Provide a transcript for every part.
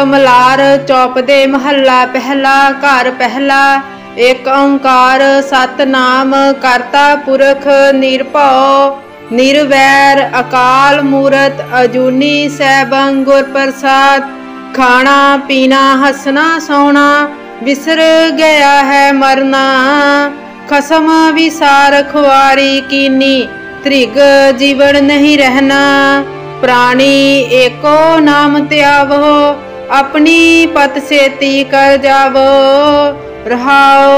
मलार चौपदे महला पहला। घर पहला एक ओंकार सतनाम करता पुरख निरभउ निरवैर अकाल मूरत अजूनी सैभं गुर प्रसाद। खाना पीना हसना सोना बिसर गया है मरना। खसम विसार खुआरी कीनी त्रिग जीवन नहीं रहना। प्राणी एको नाम त्यावो अपनी पत सेती कर जावो। रहाओ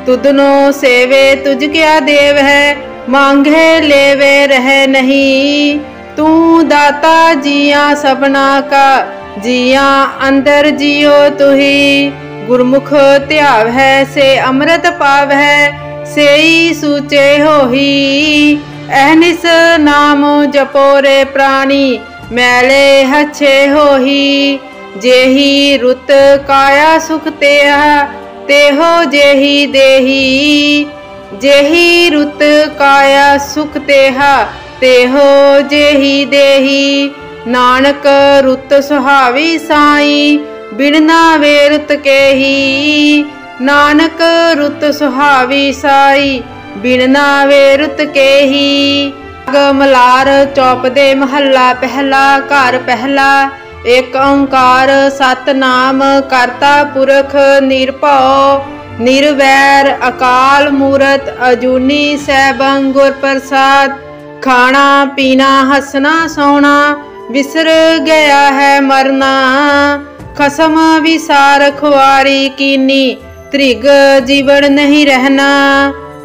तुदनो सेवे तुझ क्या देव है मांगे लेवे रह नहीं। तू दाता जिया सबना का जिया अंदर जियो तुही। गुरमुख त्याव है से अमृत पाव है सेई सूचे होही। अहनिस नाम जपो रे प्राणी मैले हच्छे होही। जेही रुत काया सुख तेहो जेही देही। जेही रुत काया सुख तेहो जेही देही। नानक रुत सुहावी साई बिना वे रुत केही। नानक रुत सुहावी साई बिना वे रुत केही। मलार चौपदे महला पहला। घर पहला एक ओंकार सतनाम करता पुरख निरभउ निरवैर अकाल मूरत अजूनी सैभं गुर प्रसाद। खाना पीना हसना सोना बिसर गया है मरना। खसम विसार खुआरी कीनी त्रिग जीवन नहीं रहना।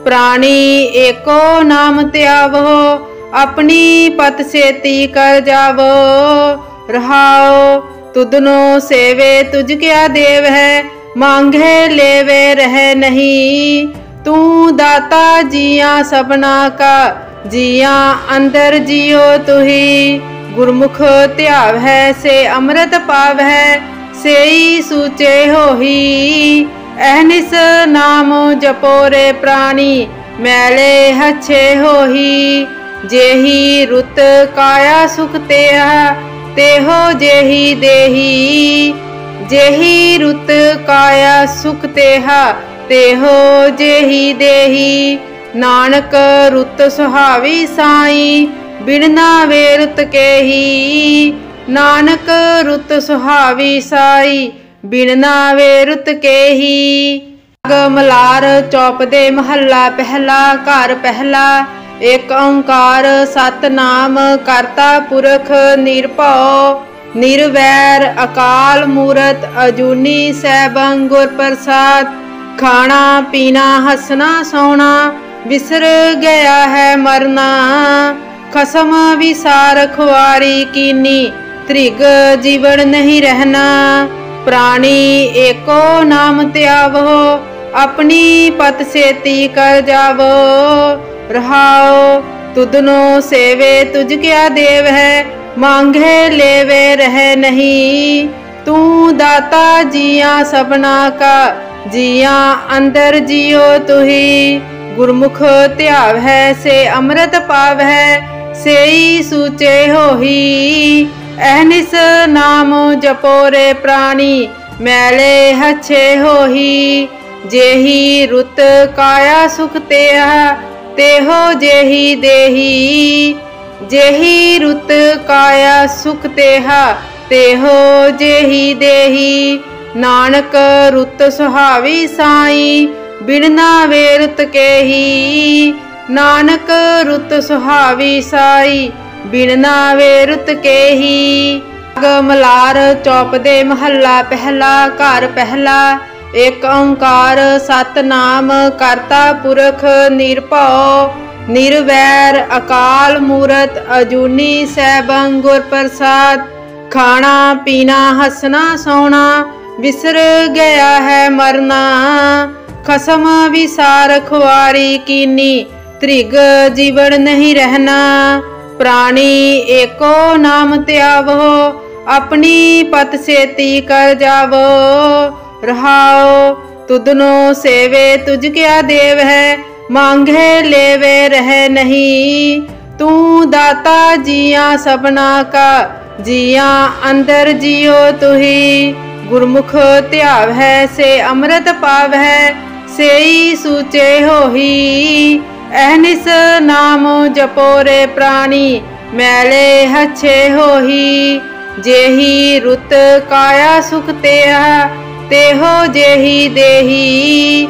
प्राणी एको नाम त्यावो अपनी पत सेती कर जावो। रहाओ तुदनो सेवे तुझ क्या देव है मांगे लेवे रह नहीं। तू दाता जिया सबना का जिया अंदर जियो तुही। गुरमुख त्याव है से अमृत पाव है सेई सूचे होही। अहनिस नाम जपो रे प्राणी मैले हच्छे होही। जेही रुत काया सुख तेहो जेही देही। जेही रुत काया सुख तेहो जेही देही। नानक रुत सुहावी साई बिना वे रुत केही। नानक रुत सुहावी साई बिना वे रुत केही। मलार चौपदे महला पहला। घर पहला एक ओंकार सतनाम करता पुरख निरभउ निरवैर अकाल मूरत अजूनी सैभं गुर प्रसाद। खाना पीना हसना सोना बिसर गया है मरना। खसम विसार खुआरी कीनी त्रिग जीवन नहीं रहना। प्राणी एको नाम त्यावो अपनी पत सेती कर जावो। रहाओ तुदनो सेवे तुझ क्या देव है मांगे लेवे रह नहीं। तू दाता जिया सबना का जिया अंदर जियो तुही। गुरमुख त्याव है से अमृत पाव है सेई सूचे होही। अहनिस नाम जपो रे प्राणी मैले हच्छे होही। जेही रुत काया सुख तेहो जेही देही। जेही रुत काया सुख तेहो जेही देही। नानक रुत सुहावी साई बिना वे रुत केही। नानक रुत सुहावी साई बिना वे रुत केही। मलार चौपदे महला पहला। घर पहला एक ओंकार सतनाम करता पुरख निरभउ निरवैर अकाल मूरत अजूनी सैभं गुर प्रसाद। खाना पीना हसना सोना बिसर गया है मरना। खसम विसार खुआरी कीनी त्रिग जीवन नहीं रहना। प्राणी एको नाम त्यावो अपनी पत सेती कर जावो। रहाओ तुदनो सेवे तुझ क्या देव है मांगे लेवे रह नहीं। तू दाता जिया सबना का जिया अंदर जियो तुही गुरमुख ध्याव है से अमृत पाव है सेई सूचे होही अहनिस नाम जपो रे प्राणी मैले हच्छे होही जेही रुत काया सुख तेहो जेही देही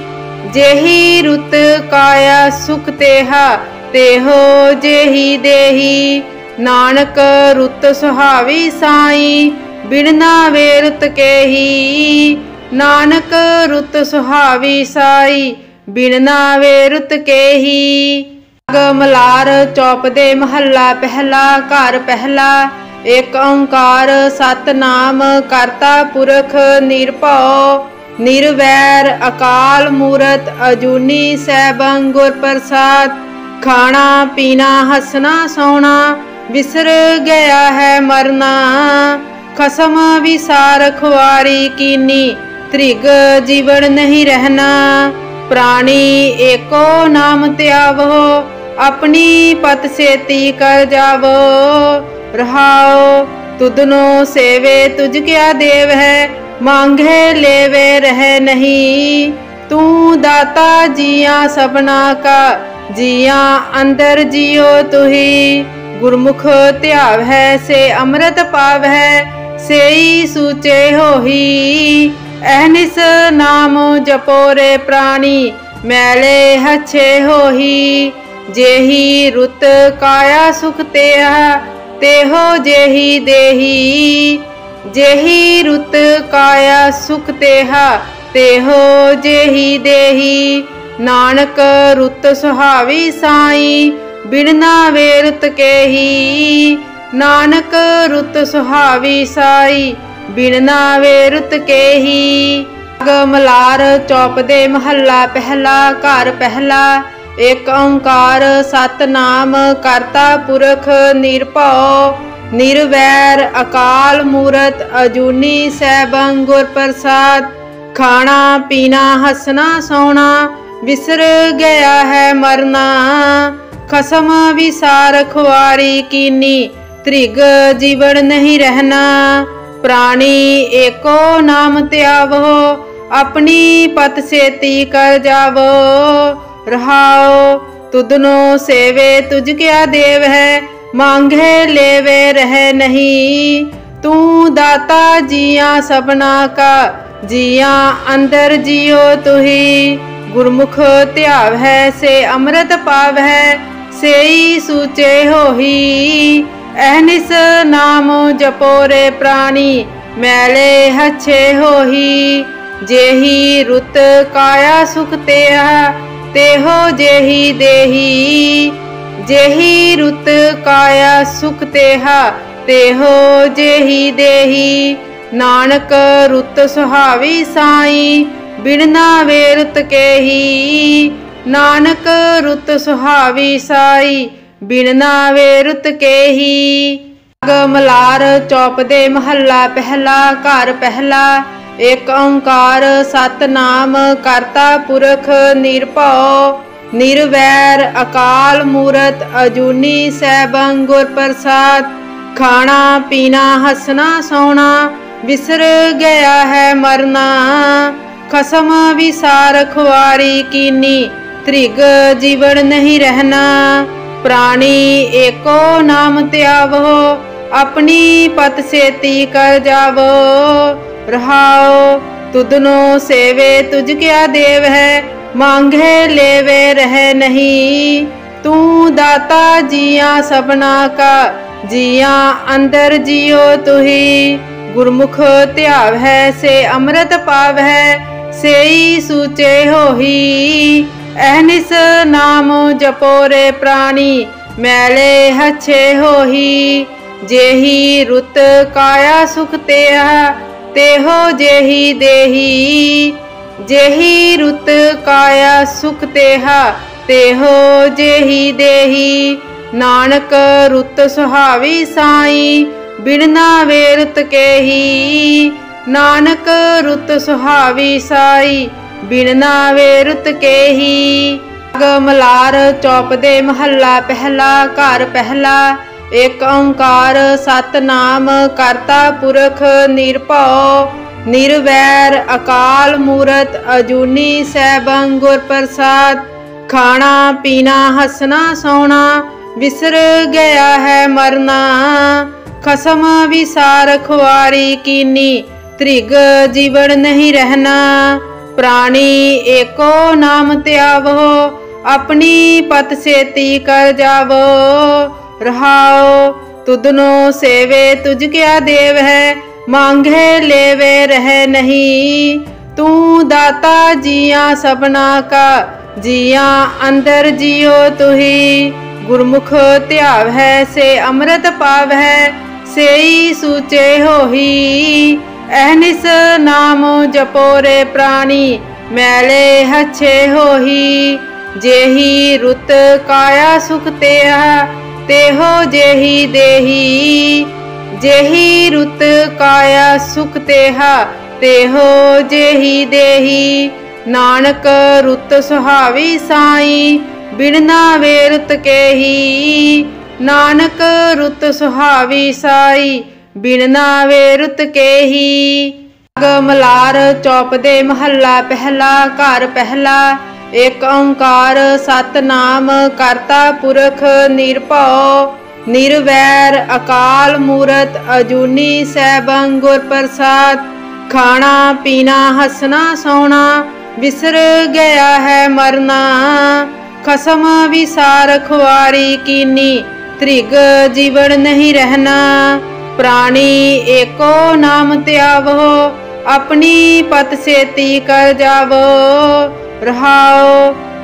जेही रुत काया सुख तेहो जेही देही नानक रुत सुहावी साई बिन नावे रुत केही नानक रुत सुहावी साई बिन नावे रुत केही। मलार चौपदे महला पहला घर पहला एक ओंकार सतनाम करता पुरख निरभउ निरवैर अकाल मूरत अजूनी सैभं गुर प्रसाद खाना पीना हसना सोना विसर गया है मरना खसम विसार खुआरी कीनी त्रिग जीवन नहीं रहना प्राणी एको नाम त्यावो अपनी पत सेती कर जावो रहाओ तुदनो सेवे तुझ क्या देव है मांगे लेवे रह नहीं तू दाता जिया सबना का जिया अंदर जियो तुही गुरमुख ध्याव है से अमृत पाव है सेई सूचे होही अहनिस नाम जपो रे प्राणी मैले हच्छे होही जेही रुत काया सुख तेहो जेही देही जेही रुत काया सुख तेहो जेही देही नानक रुत सुहावी साई बिन नावे रुत केही नानक रुत सुहावी साई बिन नावे रुत केही। मलार चौपदे महला पहला घर पहला एक ओंकार सतनाम करता पुरख निरभउ निरवैर अकाल मूरत अजूनी सैभं गुर प्रसाद खाना पीना हसना सोना विसर गया है मरना खसम विसार खुआरी कीनी त्रिग जीवन नहीं रहना प्राणी एको नाम त्यावो अपनी पत सेती कर जावो रहाओ तुदनो सेवे तुझ क्या देव है मांगे लेवे रह नहीं तू दाता जिया सबना का जिया अंदर जियो तुही गुरमुख ध्याव है से अमृत पाव है सेई सूचे होही अहनिस नाम जपो रे प्राणी मैले हच्छे होही जेही रुत काया सुख तेहो जेही देही जेही रुत काया सुख तेहो जेही देही नानक रुत सुहावी साई बिन नावे रुत केही नानक रुत सुहावी साई बिन नावे रुत केही। मलार चौपदे महला पहला घर पहला एक ओंकार सतनाम करता पुरख निरभउ निरवैर अकाल मूरत अजूनी सैभं गुर प्रसाद खाना पीना हसना सोना विसर गया है मरना खसम विसार खुआरी कीनी त्रिग जीवन नहीं रहना प्राणी एको नाम त्यावो अपनी पत सेती कर जावो रहाओ तुदनो सेवे तुझ क्या देव है मांगे लेवे रह नहीं तू दाता जिया सबना का जिया अंदर जियो तुही गुरमुख ध्याव है से अमृत पाव है सेई सूचे होही अहनिस नाम जपो रे प्राणी मैले हच्छे होही जेही रुत काया सुख तेहो जेही देही जेही रुत काया सुख तेहो जेही देही नानक रुत सुहावी साई बिन नावे रुत केही नानक रुत सुहावी साई बिन नावे रुत केही। मलार चौपदे महला पहला घर पहला एक ओंकार सतनाम करता पुरख निरभउ निर्वैर अकाल मूरत अजूनी सैभं गुर प्रसाद। खाना पीना हंसना सोना विसर गया है मरना खसम विसार खुआरी कीनी त्रिग जीवन नहीं रहना। प्राणी एको नाम त्यावो अपनी पत सेती कर जावो रहाओ तुदनो सेवे तुझ क्या देव है मांगे लेवे रह नहीं। तू दाता जिया सबना का जिया अंदर जियो तुही गुरमुख त्याव है से अमृत पाव है सेई सूचे होही। अहनिस नाम जपो रे प्राणी मैले हच्छे होही। जेही रुत काया सुख तेहो जेही देही जेही रुत काया सुख तेहो जेही देही। नानक रुत सुहावी साई बिन नावे रुत केही। नानक रुत सुहावी साई बिन नावे रुत केही। मलार चौपदे महला पहला घर पहला। एक ओंकार सतनाम करता पुरख निरभउ निर्वैर अकाल मूरत अजूनी सैभं गुर प्रसाद। खाना पीना हंसना सोना विसर गया है मरना खसम विसार खुआरी कीनी त्रिग जीवन नहीं रहना। प्राणी एको नाम त्यावो अपनी पत सेती कर जावो रहाओ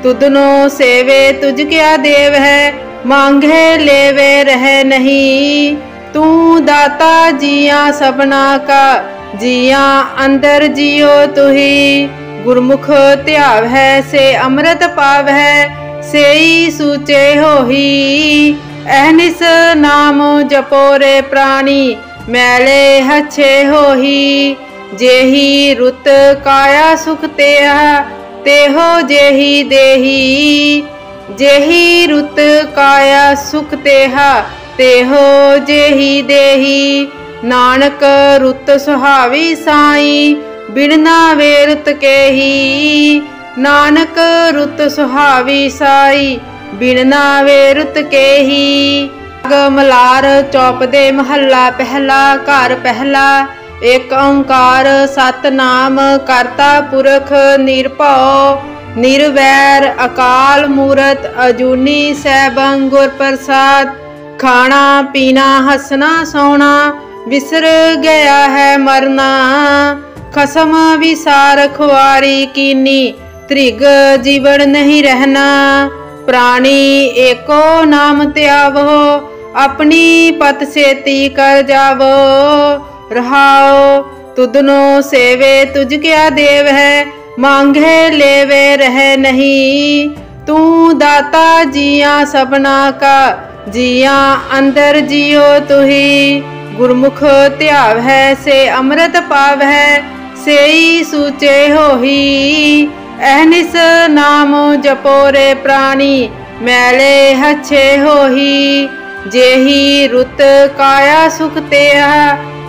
तुदनो सेवे तुझ क्या देव है मांगे लेवे रह नहीं। तू दाता जिया सबना का जिया अंदर जियो तुही गुरमुख त्याव है से अमृत पाव है सेई सूचे होही। अहनिस नाम जपो रे प्राणी मैले हच्छे होही। जेही रुत काया सुख तेहो जेही देही जेही रुत काया सुख तेहो जेही देही। नानक रुत सुहावी साई बिन नावे रुत केही। नानक रुत सुहावी साई बिन नावे रुत केही। मलार चौपदे महला पहला घर पहला। एक ओंकार सतनाम करता पुरख निरभउ निर्वैर अकाल मूरत अजूनी सैभं गुर प्रसाद। खाना पीना हंसना सोना विसर गया है मरना खसम विसार खुआरी कीनी त्रिग जीवन नहीं रहना। प्राणी एको नाम त्यावो अपनी पत सेती कर जावो रहाओ तुदनो सेवे तुझ क्या देव है मांगे लेवे रह नहीं। तू दाता जिया सबना का जिया अंदर जियो तुही गुरमुख त्याव है से अमृत पाव है सेई सूचे होही। अहनिस नाम जपो रे प्राणी मैले हच्छे होही। जेही रुत काया सुख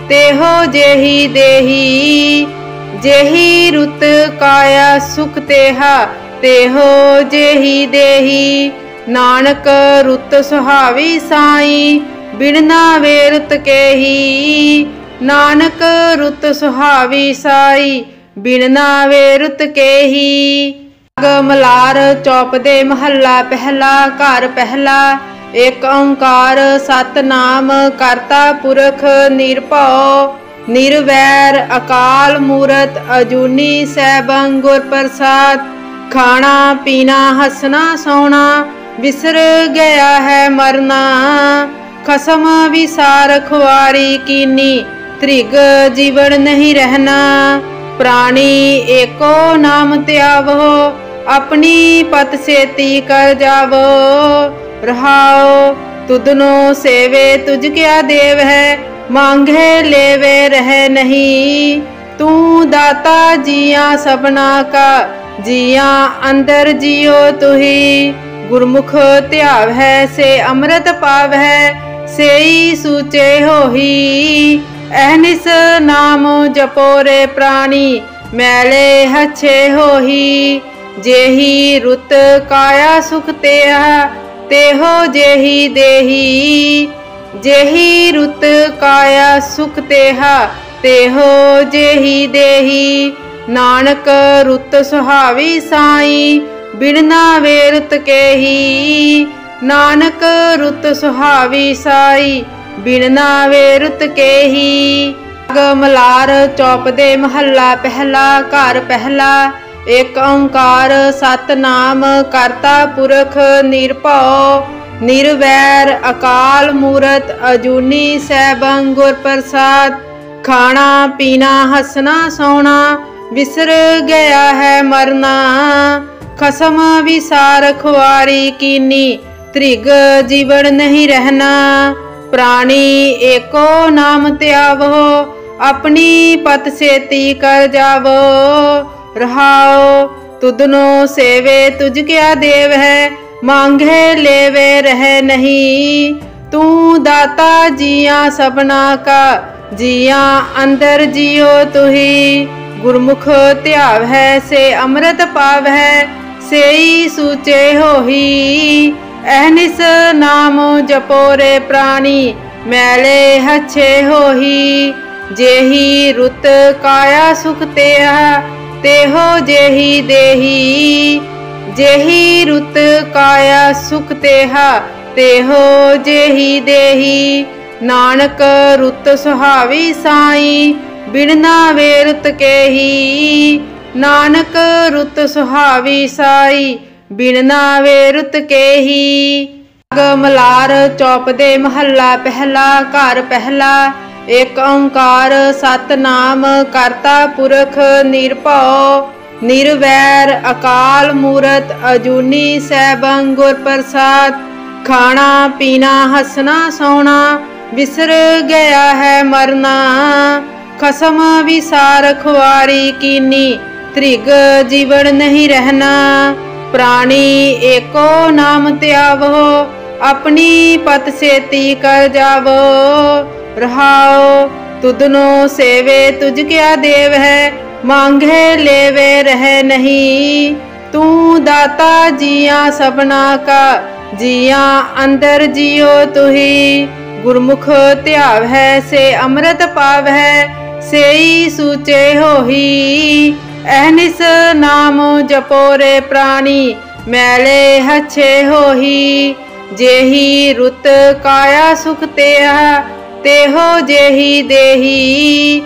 तेहो जेही देही जेही रुत काया सुख तेहो जेही देही। नानक रुत सुहावी साई बिन नावे रुत केही। नानक रुत सुहावी साई बिन नावे रुत केही। मलार चौपदे महला पहला घर पहला। एक ओंकार सतनाम करता पुरख निरभउ निर्वैर अकाल मूरत अजूनी सैभं गुर प्रसाद। खाना पीना हंसना सोना विसर गया है मरना खसम विसार खुआरी कीनी त्रिग जीवन नहीं रहना। प्राणी एको नाम त्यावो अपनी पत सेती कर जावो रहाओ तुदनो सेवे तुझ क्या देव है मांगे लेवे रह नहीं। तू दाता जिया सबना का जिया अंदर जियो तुही गुरमुख त्याव है से अमृत पाव है सेई सूचे होही। अहनिस नाम जपो रे प्राणी, मैले हच्छे होही। जेही रुत काया सुख तेहा, तेहो जेही देही। जेही रुत काया सुख तेहा, तेहो जेही देही। नानक रुत सुहावी साई, बिन नावे रुत केही। नानक रुत सुहावी साई, बिन नावे रुत केही। मलार चौपदे महला पहला। घर पहला। एक ओंकार सतनाम करता पुरख निरभउ। निरवैर अकाल मूरत अजूनी सैभं गुर प्रसाद। खाना पीना हंसना सौना, बिसर गया है मरना। खसम विसार खुआरी कीनी, त्रिग जीवन नहीं रहना। प्राणी एको नाम त्यावो, अपनी पत सेती कर जावो। रहाओ तुदनो सेवे तुझ क्या देव है, मांगे लेवे रह नहीं। तू दाता जिया सबना का, जिया अंदर जियो तुही। गुरमुख त्याव है से अमृत पाव है, सेई सूचे होही। अहनिस नाम जपो रे प्राणी, मैले हच्छे होही। जेही रुत काया सुख तेहा, तेहो जेही देही। जेही रुत काया सुख तेहा, तेहो जेही देही। नानक रुत सुहावी साई, बिन नावे रुत केही। नानक रुत सुहावी साई, बिन नावे रुत केही। मलार चौपदे महला पहला। घर पहला। एक ओंकार सतनाम करता पुरख निरभउ। निरवैर अकाल मूरत अजूनी सैभं गुर प्रसाद। खाना पीना हंसना सौना, बिसर गया है मरना। खसम विसार खुआरी कीनी, त्रिग जीवन नहीं रहना। प्राणी एको नाम त्यावो, अपनी पत सेती कर जावो। रहाओ तुदनो सेवे तुझ क्या देव है, मांगे लेवे रह नहीं। तू दाता जिया सबना का, जिया अंदर जियो तुही। गुरमुख त्याव है से अमृत पाव है, सेई सूचे होही। अहनिस नाम जपो रे प्राणी, मैले हच्छे होही। जेही रुत काया सुख तेहा, तेहो जेही देही।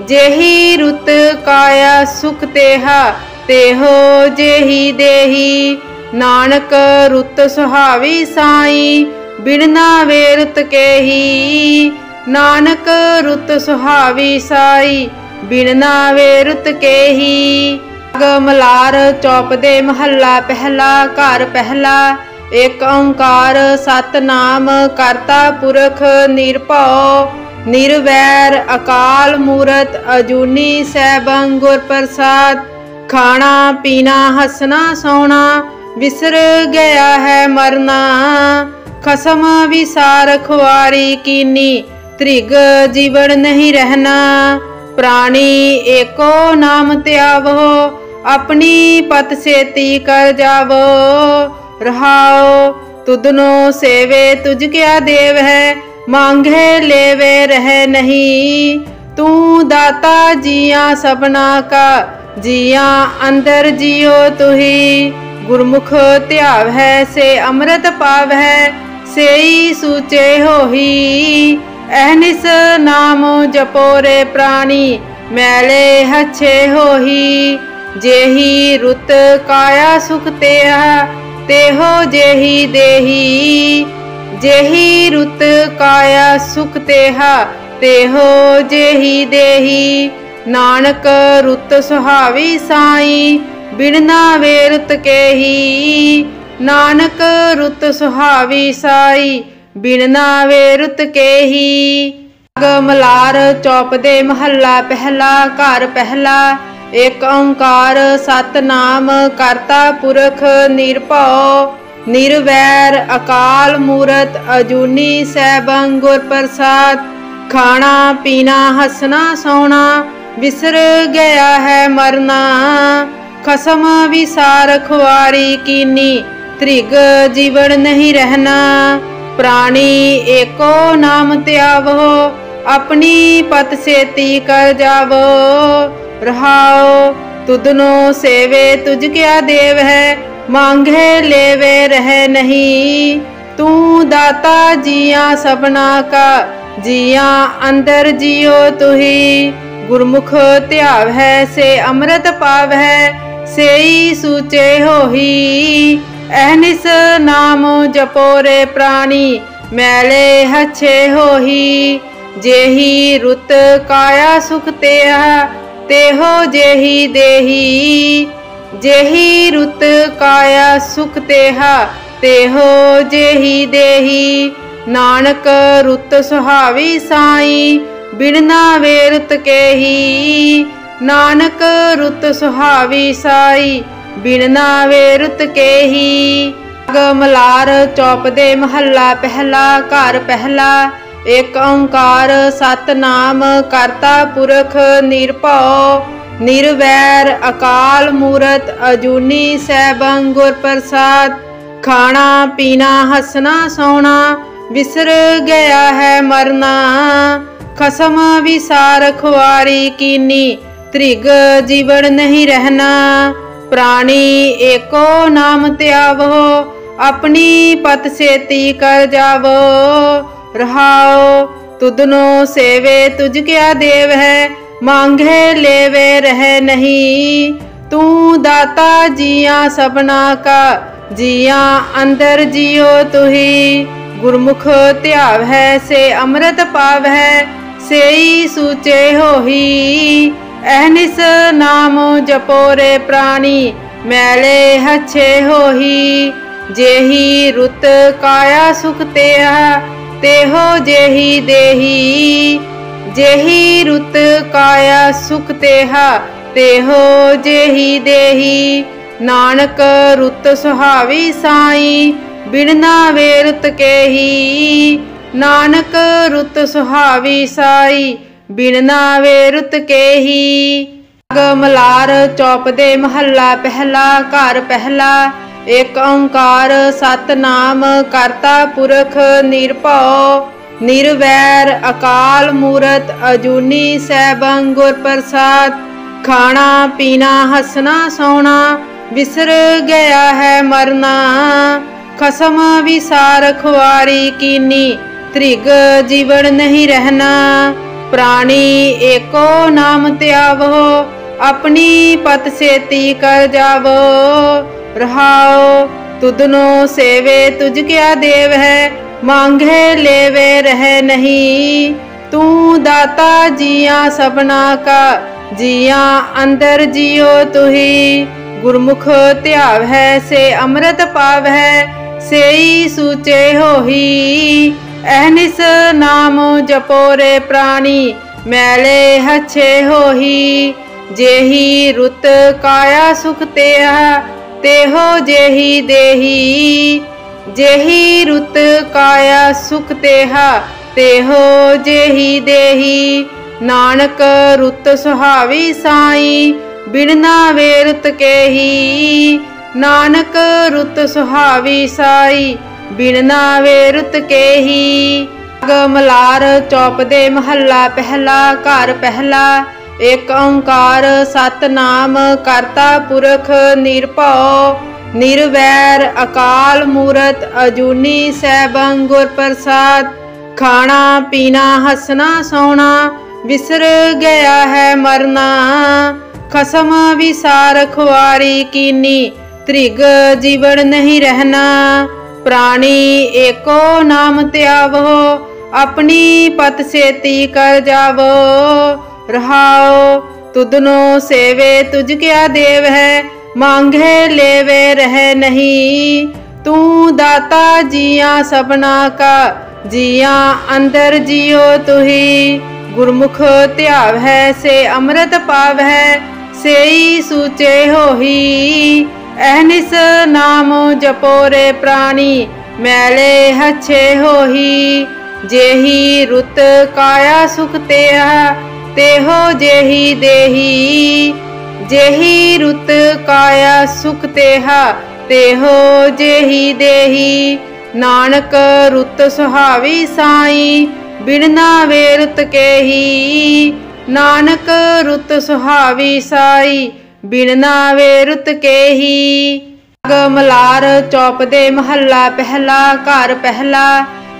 जेही रुत काया सुख तेहा, तेहो जेही देही। नानक रुत सुहावी साई, बिन नावे रुत केही। नानक रुत सुहावी साई, बिन नावे रुत केही। मलार चौपदे महला पहला। घर पहला। एक ओंकार सतनाम करता पुरख निरभउ। निरवैर अकाल मूरत अजूनी सैभं गुर प्रसाद। खाना पीना हंसना सौना, बिसर गया है मरना। खसम विसार खुआरी कीनी, त्रिग जीवन नहीं रहना। प्राणी एको नाम त्यावो, अपनी पत सेती कर जावो। रहाओ तुदनो सेवे तुझ क्या देव है, मांगे लेवे रह नहीं। तू दाता जिया सबना का, जिया अंदर जियो तुही। गुरमुख त्याव है से अमृत पाव है, सेई सूचे होही। अहनिस नाम जपो रे प्राणी, मैले हच्छे होही। जेही रुत काया सुख तेहा, तेहो जेही देही। जेही रुत काया सुख तेहा, तेहो जेही देही। नानक रुत सुहावी साई, बिन नावे रुत केही। नानक रुत सुहावी साई, बिन नावे रुत केही। मलार चौपदे महला पहला। घर पहला। एक ओंकार सतनाम करता पुरख निरभउ। निर्वैर अकाल मूरत अजूनी सैभं गुर प्रसाद। खाना पीना हंसना सोना विसर गया है मरना। खसम विसार खुआरी कीनी त्रिग जीवन नहीं रहना। प्राणी एको नाम त्यावो अपनी पत सेती कर जावो। रहाओ तुधनो सेवे तुझ क्या देव है मांगे लेवे रह नहीं। तू दाता जिया सबना का जिया अंदर जियो तुही। गुरमुख त्याव है से अमृत पाव है सेई सूचे होही। अहनिस नाम जपो रे प्राणी मैले हच्छे होही। जेही रुत काया सुख तेहो जेही देही। जेही रुत काया सुख तेहो जेही देही। नानक रुत सुहावी साई बिन वे रुत केही। नानक रुत सुहावी साई बिन वे रुत केही। मलार चौपदे महला पहला घर पहला। एक ओंकार सतनाम करता पुरख निरभौ। निर्वैर अकाल मूरत अजूनी सैभं गुर प्रसाद। खाना पीना हंसना सोना विसर गया है मरना। खसम विसार खुआरी कीनी त्रिग जीवन नहीं रहना। प्राणी एको नाम त्यावो अपनी पत सेती कर जावो। रहाओ तुधनो सेवे तुझ क्या देव है मांगे लेवे रह नहीं। तू दाता जिया सबना का जिया अंदर जियो तुही। गुरमुख त्याव है से अमृत पाव है सेई सूचे होही। अहनिस नाम जपो रे प्राणी मैले हच्छे होही। जेही रुत काया सुख तेहो जेही देही। जेही रुत काया सुख तेहो जेही देही। नानक रुत सुहावी साई बिन वे रुत केही। नानक रुत सुहावी साई बिन वे रुत केही। मलार चौपदे महला पहला घर पहला। एक ओंकार सतनाम करता पुरख निरभौ। निर्वैर अकाल मूरत अजूनी सैभं गुर प्रसाद। खाना पीना हंसना सोना विसर गया है मरना। खसम विसार खुआरी कीनी त्रिग जीवन नहीं रहना। प्राणी एको नाम त्यावो अपनी पत सेती कर जावो। रहाओ तुधनो सेवे तुझ क्या देव है मांगे लेवे रह नहीं। तू दाता जिया सबना का जिया अंदर जियो तुही। गुरमुख त्याव है से अमृत पाव है सेई सूचे होही। अहनिस नाम जपो रे प्राणी मैले हच्छे होही। जेही रुत काया सुख तेहो जेही देही। जेही रुत काया सुख तेहो जेही देही। नानक रुत सुहावी साई बिन वे रुत केही। नानक रुत सुहावी साई बिन वे रुत केही। मलार चौपदे महला पहला घर पहला। एक ओंकार सतनाम करता पुरख निरभौ। निर्वैर अकाल मूरत अजूनी सैभं गुर प्रसाद। खाना पीना हंसना सोना विसर गया है मरना। खसम विसार खुआरी कीनी त्रिग जीवन नहीं रहना। प्राणी एको नाम त्यावो अपनी पत सेती कर जावो। रहाओ तुधनो सेवे तुझ क्या देव है मांगे लेवे रह नहीं। तू दाता जिया सबना का जिया अंदर जियो तुही। गुरमुख त्याव है से अमृत पाव है सेई सूचे होही। अहनिस नाम जपो रे प्राणी मैले हच्छे होही। जेही रुत काया सुख तेहो जेही देही। जेही रुत काया सुख तेहो जेही देही। नानक रुत सुहावी साई बिन नावे रुत केही। नानक रुत सुहावी साई बिन नावे रुत केही। मलार चौपदे महला पहला घर पहला।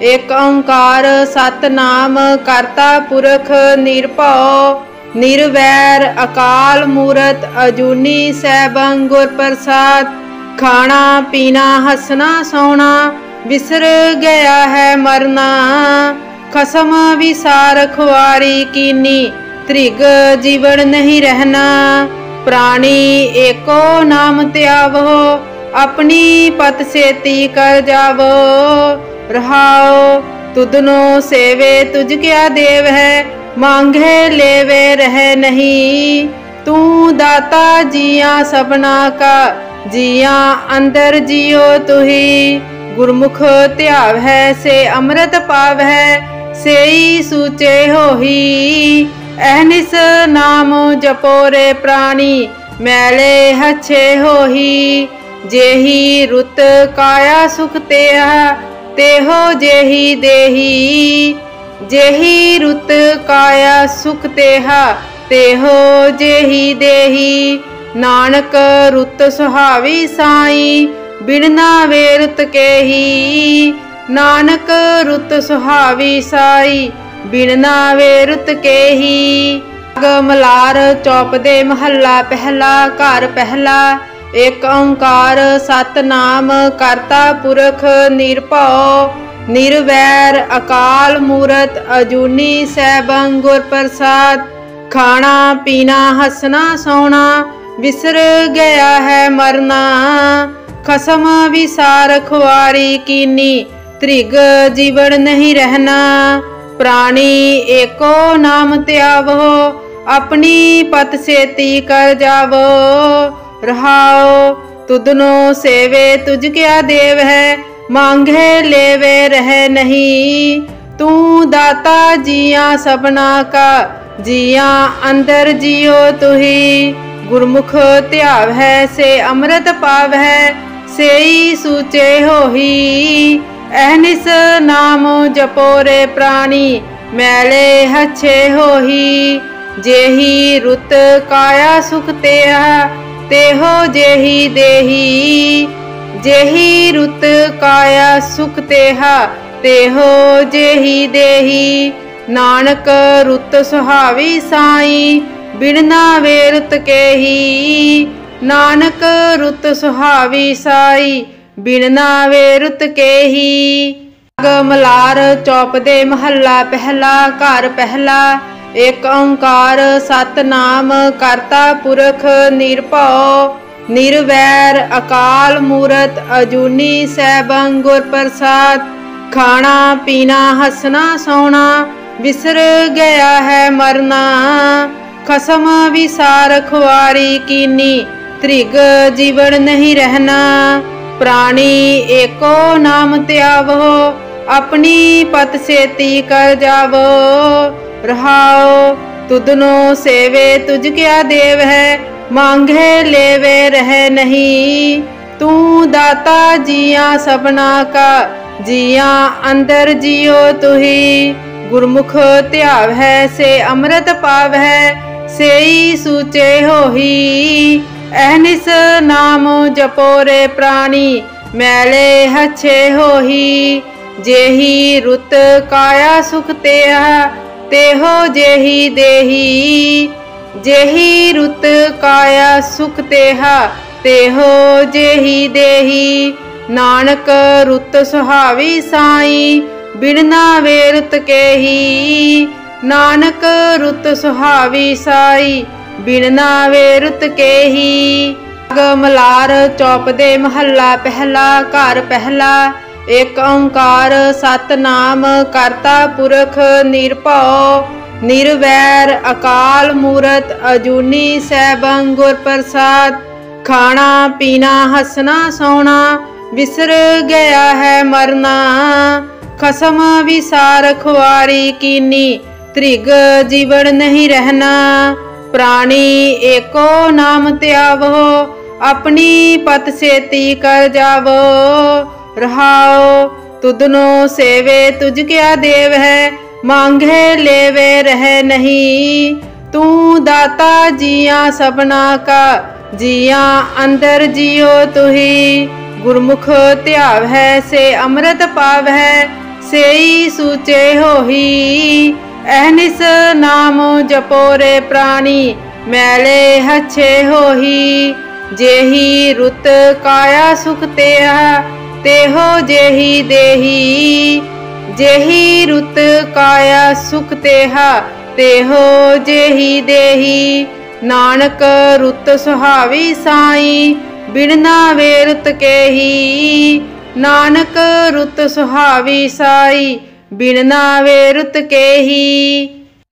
एक ओंकार सतनाम करता पुरख निरभउ। निरवैर अकाल मूरत अजूनी सैभं गुर प्रसाद। खाना पीना हसना सोना विसर गया है मरना। खसम विसार खुआरी कीनी त्रिग जीवन नहीं रहना। प्राणी एको नाम त्यावो अपनी पत सेती कर जावो। रहाओ तुदनो सेवे तुझ क्या देव है मांगे लेवे रह नहीं। तू दाता जिया सबना का जिया अंदर जियो तुही। गुरमुख त्याव है से अमृत पाव है सेई सूचे होही। अहनिस नाम जपो रे प्राणी मैले हच्छे होही। जेही रुत काया सुख तेहो जेही देही। जेही रुत काया सुख तेहो जेही देही। नानक रुत सुहावी साई बिन नावे रुत केही। नानक रुत सुहावी साई बिन नावे रुत केही। मलार चौपदे महला पहला घर पहला। एक ओंकार सतनाम करता पुरख निरभउ। निरवैर अकाल मूरत अजूनी सैभं गुर प्रसाद। खाना पीना हसना सोना विसर गया है मरना। खसम विसार खुआरी कीनी त्रिग जीवन नहीं रहना। प्राणी एको नाम त्यावो अपनी पत सेती कर जावो। रहाओ तुदनो सेवे तुझ क्या देव है मांगे लेवे रह नहीं। तू दाता जिया सबना का जिया अंदर जियो तुही। गुरमुख त्याव है से अमृत पाव है सेई सूचे होही। अहनिस नाम जपो रे प्राणी मैले हच्छे होही। जेही रुत काया सुख तेहो जेही देही। जेही रुत काया सुख तेहो जेही देही। नानक रुत सुहावी साई बिन नावे रुत केही। नानक रुत सुहावी साई बिन नावे रुत केही। मलार चौपदे महला पहला घर पहला। एक ओंकार सतनाम करता पुरख निरभउ। निरवैर अकाल मूरत अजूनी सैभं गुर प्रसाद। खाना पीना हसना सोना विसर गया है मरना। खसम विसार खुआरी कीनी त्रिग जीवन नहीं रहना। प्राणी एको नाम त्यावो अपनी पत सेती कर जावो। रहाओ तुदनो सेवे तुझ क्या देव है मांगे लेवे रह नहीं। तू दाता जिया सबना का जिया अंदर जियो तुही। गुरमुख त्याव है से अमृत पाव है सेई सूचे होही। अहनिस नाम जपो रे प्राणी मैले हच्छे होही। जेही रुत काया सुख तेहो जेही देही। जेही रुत काया सुख तेहो जेही देही। नानक रुत सुहावी साई बिन नावे रुत केही। नानक रुत सुहावी साई बिन नावे रुत केही। मलार चौपदे महला पहला घर पहला। एक ओंकार सतनाम करता पुरख निरभउ। निरवैर अकाल मूरत अजूनी सैभं गुर प्रसाद। खाना पीना हंसना सोना बिसर गया है मरना। खसम विसार खुआरी कीनी त्रिग जीवन नहीं रहना। प्राणी एको नाम त्यावो अपनी पत सेती कर जावो। रहाओ तुदनो सेवे तुझ क्या देव है मांगे लेवे रह नहीं। तू दाता जिया सबना का जिया अंदर जियो तुही। गुरमुख त्याव है से अमृत पाव है सेई सूचे होही। अहनिस नाम जपो रे प्राणी मैले हच्छे होही। जेही रुत काया सुख तेहो जेही देही। जेही रुत काया सुख तेहो जेही देही। नानक रुत सुहावी साई बिन वे रुत केही। नानक रुत सुहावी साई बिन वे रुत केही।